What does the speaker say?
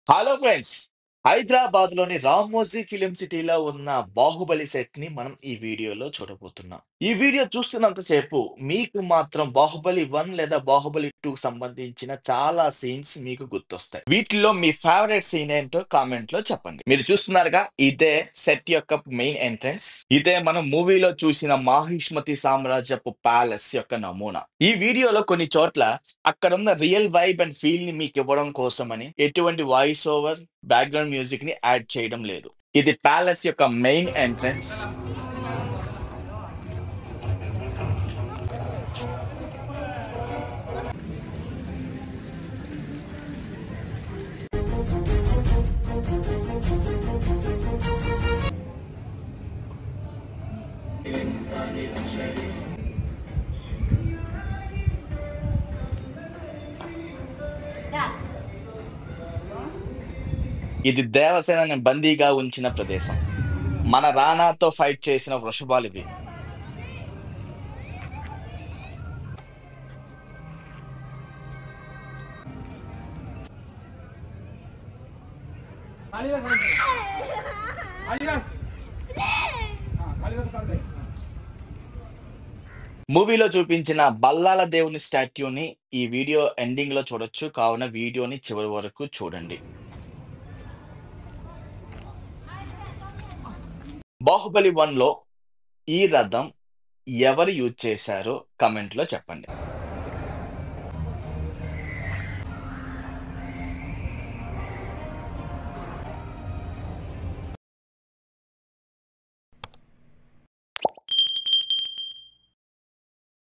Hello friends! హైదరాబాద్‌లోని Ramoji film సిటీలో ఉన్న 'బాహుబలి' సెట్‌ని మనం ఈ వీడియోలో చూడబోతున్నాం. ఈ వీడియో చూస్తున్నంత సేపు మీకు మాత్రం 'బాహుబలి 1' లేదా 'బాహుబలి 2' సంబంధించిన చాలా సీన్స్ మీకు గుర్తొస్తాయి. వీటిలో మీ ఫేవరెట్ సీన్ ఏంటో కామెంట్‌లో చెప్పండి. మీరు చూస్తున్నారుగా ఇదే సెట్ యొక్క మెయిన్ ఎంట్రన్స్. ఇదే మనం మూవీలో చూసిన మాహిష్మతి సామ్రాజ్యపు ప్యాలెస్ యొక్క నమూనా. ఈ వీడియోలో కొన్ని చోట్ల అక్కడున్న రియల్ వైబ్ అండ్ ఫీల్ ని మీకు ఇవ్వడం కోసమని ఎటువంటి వాయిస్ ఓవర్ బ్యాక్గ్రౌండ్ మ్యూజిక్ ని యాడ్ చేయడం లేదు. ఇది ప్యాలెస్ యొక్క మెయిన్ ఎంట్రన్స్. ఇది దేవసేనని బందీగా ఉంచిన ప్రదేశం. మన రానాతో ఫైట్ చేసిన వృషభాలివి. మూవీలో చూపించిన బల్లాల దేవుని స్టాట్యూని ఈ వీడియో ఎండింగ్ లో చూడొచ్చు. కావున వీడియోని చివరి వరకు చూడండి. బాహుబలి 1లో ఈ రథం ఎవరు యూజ్ చేశారో కామెంట్ లో చెప్పండి.